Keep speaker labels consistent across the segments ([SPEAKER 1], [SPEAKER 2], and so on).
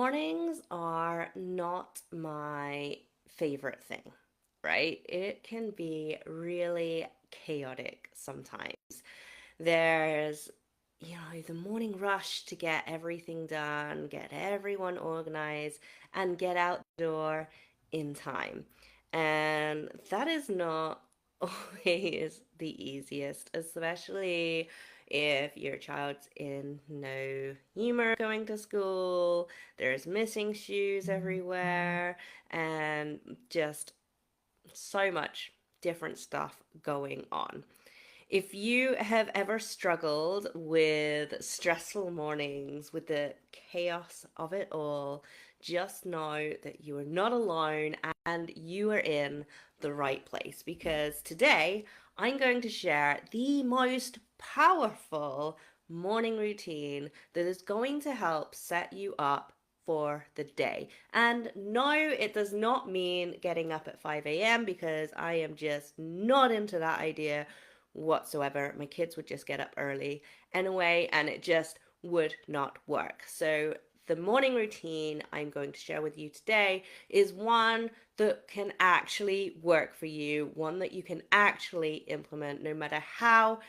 [SPEAKER 1] Mornings are not my favorite thing, right? It can be really chaotic sometimes. There's, the morning rush to get everything done, get everyone organized, and get out the door in time. And that is not always the easiest, especially if your child's in no humor going to school, there's missing shoes everywhere, and just so much different stuff going on. If you have ever struggled with stressful mornings, with the chaos of it all, just know that you are not alone and you are in the right place because today I'm going to share the most powerful morning routine that is going to help set you up for the day. And no, it does not mean getting up at 5 a.m. because I am just not into that idea whatsoever. My kids would just get up early anyway, and it just would not work. So, the morning routine I'm going to share with you today is one that can actually work for you, one that you can actually implement no matter how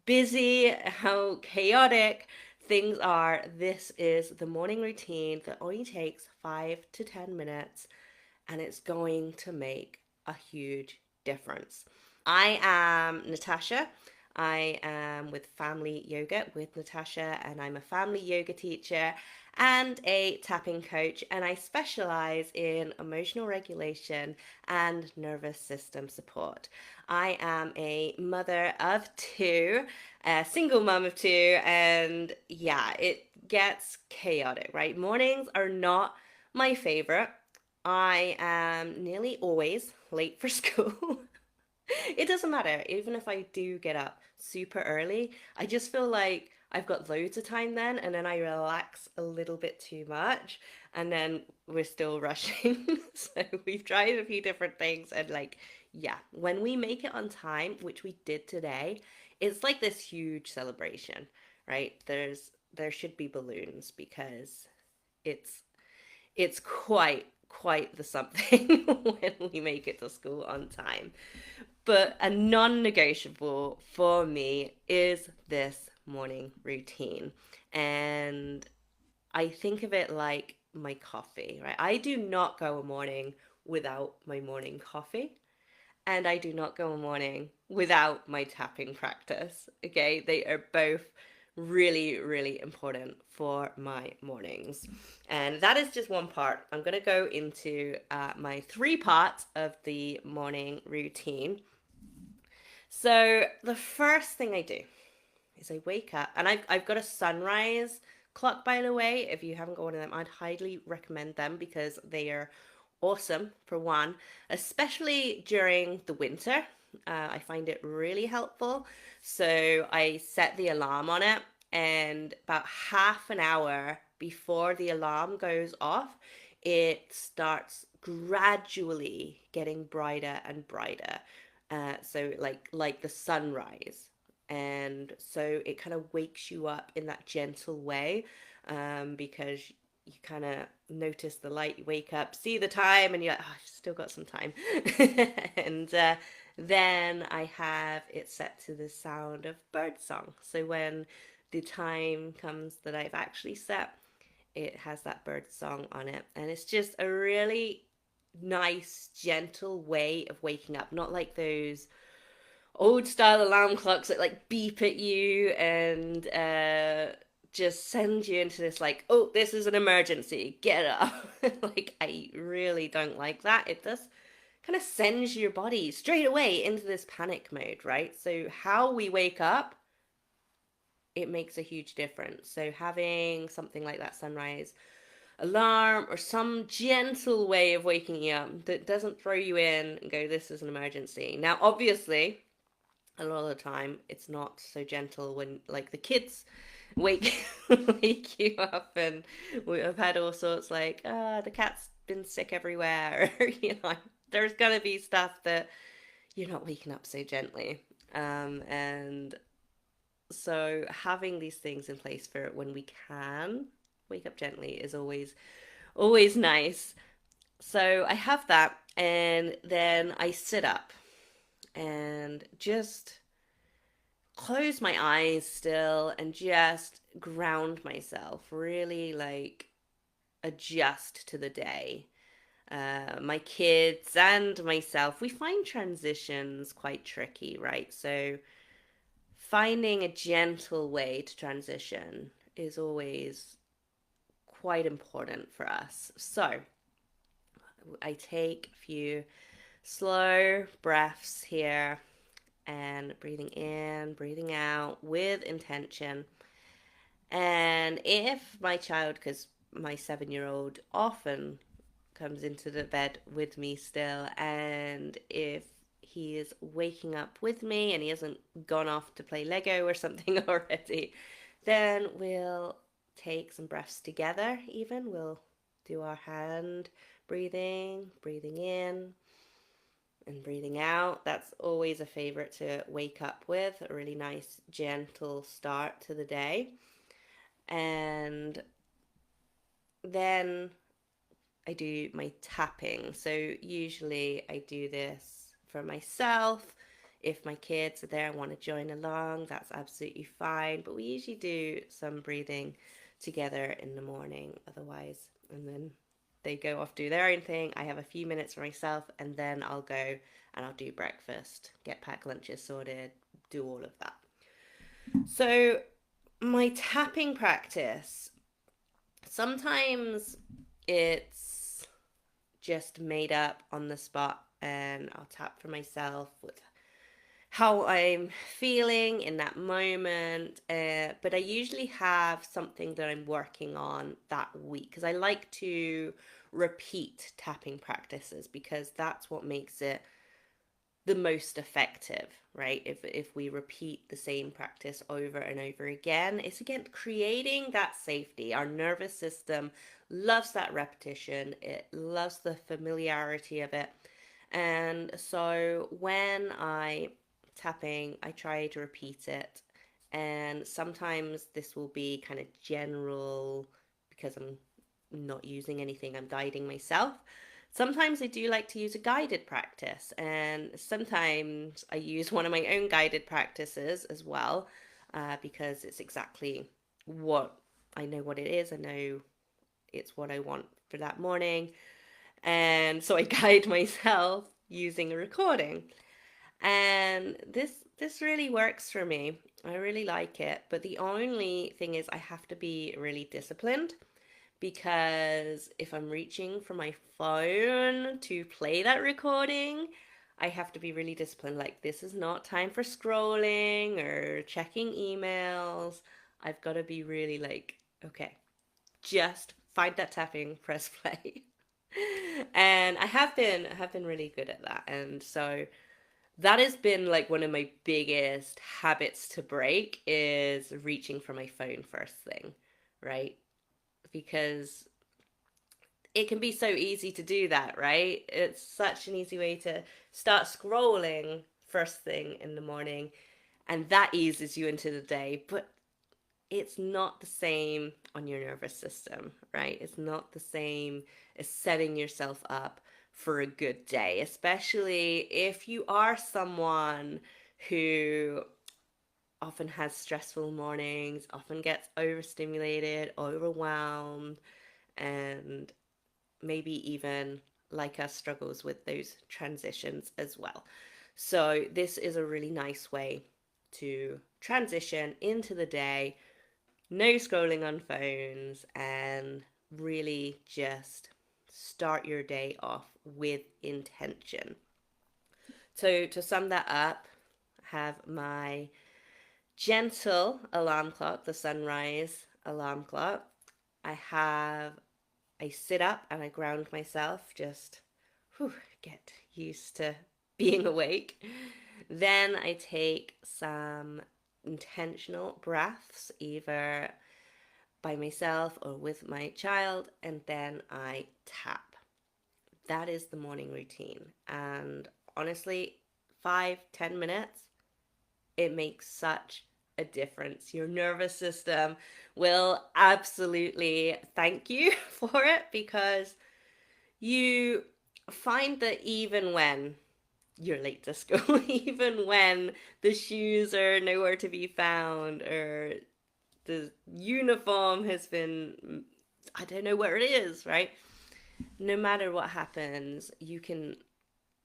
[SPEAKER 1] busy, how chaotic things are. This is the morning routine that only takes 5 to 10 minutes and it's going to make a huge difference. I am Natasha. I am with Family Yoga with Natasha, and I'm a family yoga teacher and a tapping coach. And I specialize in emotional regulation and nervous system support. I am a mother of two, a single mom of two, and yeah, it gets chaotic, right? Mornings are not my favorite. I am nearly always late for school. It doesn't matter, even if I do get up super early, I just feel like I've got loads of time then, and then I relax a little bit too much, and then we're still rushing. So we've tried a few different things, and like, yeah, when we make it on time, which we did today, it's like this huge celebration, right? There should be balloons because it's it's quite the something when we make it to school on time. But a non-negotiable for me is this morning routine. And I think of it like my coffee, right? I do not go a morning without my morning coffee. And I do not go a morning without my tapping practice. Okay, they are both really, really important for my mornings. And that is just one part. I'm going to go into my three parts of the morning routine. So, the first thing I do is I wake up, and I've got a sunrise clock, by the way. If you haven't got one of them, I'd highly recommend them because they are awesome for one, especially during the winter. I find it really helpful. So I set the alarm on it, and about half an hour before the alarm goes off, it starts gradually getting brighter and brighter. So like the sunrise, and so it kind of wakes you up in that gentle way, because you kind of notice the light, you wake up, see the time, and you're like, oh, I've still got some time. And then I have it set to the sound of bird song. So when the time comes that I've actually set, it has that bird song on it. And it's just a really nice, gentle way of waking up. Not like those old style alarm clocks that like beep at you and just send you into this like, oh, this is an emergency, get up. Like, I really don't like that. It does kind of sends your body straight away into this panic mode, right? So how we wake up, it makes a huge difference. So having something like that sunrise alarm or some gentle way of waking you up that doesn't throw you in and go, this is an emergency. Now, obviously, a lot of the time it's not so gentle when like the kids wake wake you up, and we have had all sorts like the cat's been sick everywhere. There's gonna be stuff that you're not waking up so gently, and so having these things in place for when we can wake up gently is always always nice. So I have that, and then I sit up and just close my eyes still and just ground myself, really like adjust to the day. My kids and myself, we find transitions quite tricky, right? So finding a gentle way to transition is always quite important for us. So I take a few slow breaths here and breathing in, breathing out with intention. And if my child, because my 7 year old often comes into the bed with me still, and if he is waking up with me and he hasn't gone off to play Lego or something already, then we'll take some breaths together, even. We'll do our hand breathing, breathing in and breathing out. That's always a favorite to wake up with, a really nice, gentle start to the day. And then I do my tapping. So usually I do this for myself. If my kids are there and want to join along, that's absolutely fine. But we usually do some breathing together in the morning otherwise. And then they go off, do their own thing. I have a few minutes for myself, and then I'll go and I'll do breakfast, get packed lunches sorted, do all of that. So my tapping practice, sometimes it's just made up on the spot, and I'll tap for myself with how I'm feeling in that moment. But I usually have something that I'm working on that week because I like to repeat tapping practices because that's what makes it the most effective, right? If we repeat the same practice over and over again, it's again creating that safety. Our nervous system loves that repetition. It loves the familiarity of it. And so when I tapping, I try to repeat it. And sometimes this will be kind of general because I'm not using anything, I'm guiding myself. Sometimes I do like to use a guided practice, and sometimes I use one of my own guided practices as well, because it's exactly what I know what it is. I know it's what I want for that morning, and so I guide myself using a recording. And this really works for me. I really like it, but the only thing is I have to be really disciplined because if I'm reaching for my phone to play that recording, I have to be really disciplined. Like, this is not time for scrolling or checking emails. I've got to be really like, okay, just find that tapping, press play. And I have been really good at that. And so that has been like one of my biggest habits to break is reaching for my phone first thing, right? Because it can be so easy to do that, right? It's such an easy way to start scrolling first thing in the morning, and that eases you into the day. But it's not the same on your nervous system, right? It's not the same as setting yourself up for a good day, especially if you are someone who often has stressful mornings, often gets overstimulated, overwhelmed, and maybe even like us struggles with those transitions as well. So this is a really nice way to transition into the day, no scrolling on phones, and really just start your day off with intention. So to sum that up, I have my gentle alarm clock, the sunrise alarm clock. I sit up and I ground myself, just get used to being awake. Then I take some intentional breaths, either by myself or with my child, and then I tap. That is the morning routine. And honestly, 5, 10 minutes, it makes such a difference. Your nervous system will absolutely thank you for it, because you find that even when you're late to school, even when the shoes are nowhere to be found, or the uniform has been, I don't know where it is, right? No matter what happens, you can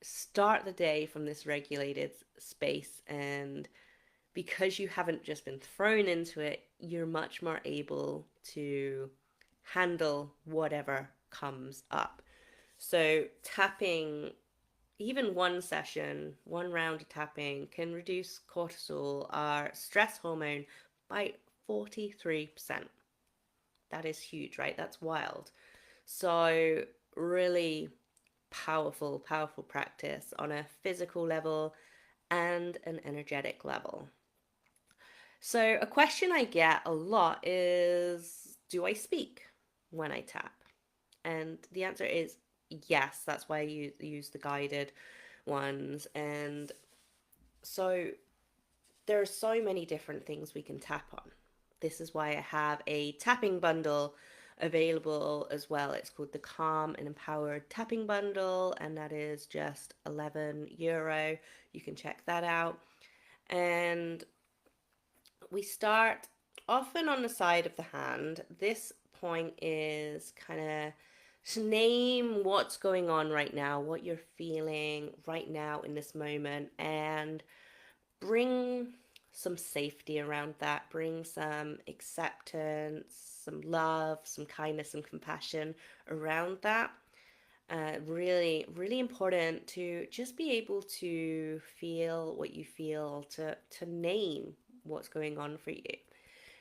[SPEAKER 1] start the day from this regulated space, and because you haven't just been thrown into it, you're much more able to handle whatever comes up. So, tapping, even one session, one round of tapping, can reduce cortisol, our stress hormone, by 43%. That is huge, right? That's wild. So, really powerful, powerful practice on a physical level and an energetic level. So, a question I get a lot is, do I speak when I tap? And the answer is yes. That's why I use the guided ones. And so, there are so many different things we can tap on. This is why I have a tapping bundle available as well. It's called the Calm and Empowered Tapping Bundle, and that is just €11. You can check that out. And we start often on the side of the hand. This point is kind of to name what's going on right now, what you're feeling right now in this moment, and bring some safety around that, bring some acceptance, some love, some kindness, some compassion around that. Really, really important to just be able to feel what you feel, to name what's going on for you.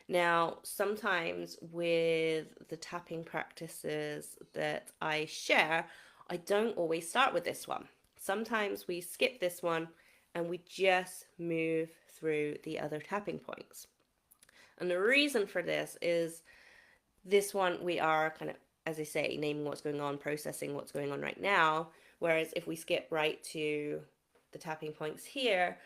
[SPEAKER 1] Now, sometimes with the tapping practices that I share, I don't always start with this one. Sometimes we skip this one and we just move through the other tapping points. And the reason for this is, this one we are kind of, as I say, naming what's going on, processing what's going on right now. Whereas if we skip right to the tapping points here,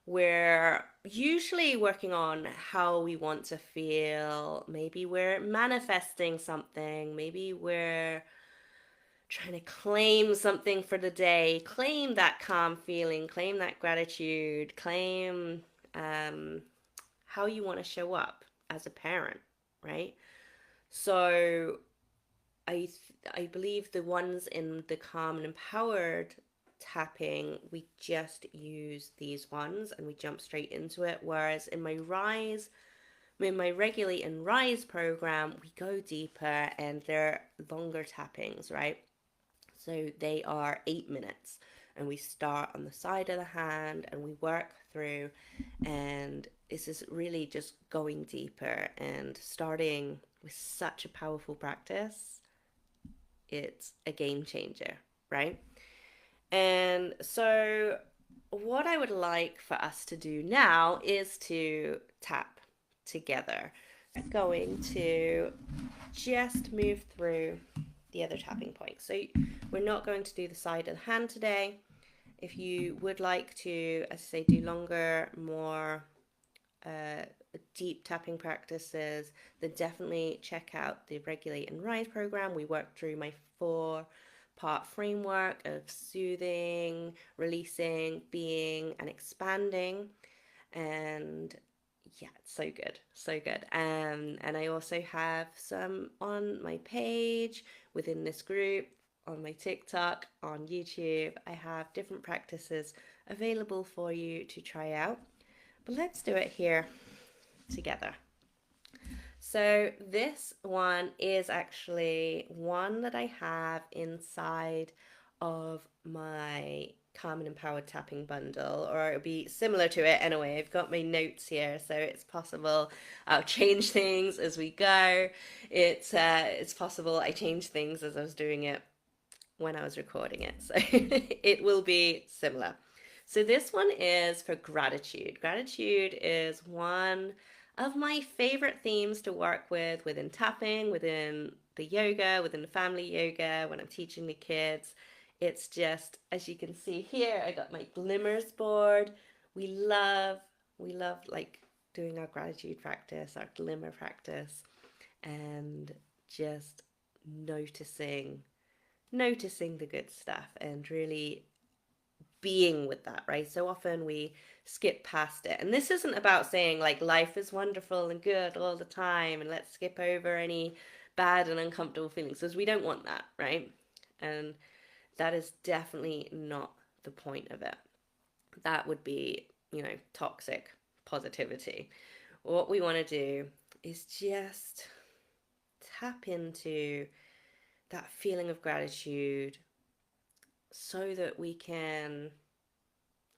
[SPEAKER 1] we're usually working on how we want to feel. Maybe we're manifesting something. Maybe we're trying to claim something for the day, claim that calm feeling, claim that gratitude, claim how you want to show up as a parent, right? So I I believe the ones in the calm and empowered tapping, we just use these ones and we jump straight into it. Whereas in my regulate and rise program, we go deeper and they're longer tappings, right? So they are 8 minutes, and we start on the side of the hand and we work through. And this is really just going deeper and starting with such a powerful practice. It's a game changer, right? And so, what I would like for us to do now is to tap together. I'm going to just move through the other tapping points. So, we're not going to do the side of the hand today. If you would like to, as I say, do longer, more uh, deep tapping practices, then definitely check out the Regulate and Rise program. We work through my 4-part framework of soothing, releasing, being, and expanding. And yeah, it's so good, so good. And I also have some on my page, within this group, on my TikTok, on YouTube. I have different practices available for you to try out. But let's do it here together. So this one is actually one that I have inside of my Calm and Empowered Tapping bundle, or it'll be similar to it anyway. I've got my notes here, so it's possible I'll change things as we go. It's possible I changed things as I was doing it when I was recording it, so it will be similar. So this one is for gratitude. Gratitude is one of my favorite themes to work with within tapping, within the yoga, within the family yoga, when I'm teaching the kids. It's just, as you can see here, I got my glimmers board. We love like doing our gratitude practice, our glimmer practice, and just noticing noticing the good stuff and really being with that, right? So often we skip past it. And this isn't about saying like life is wonderful and good all the time and let's skip over any bad and uncomfortable feelings because we don't want that, right? And that is definitely not the point of it. That would be, toxic positivity. What we want to do is just tap into that feeling of gratitude so that we can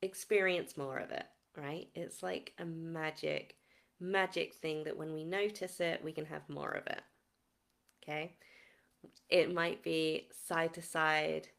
[SPEAKER 1] experience more of it, right? It's like a magic thing that when we notice it, we can have more of it. Okay? It might be side to side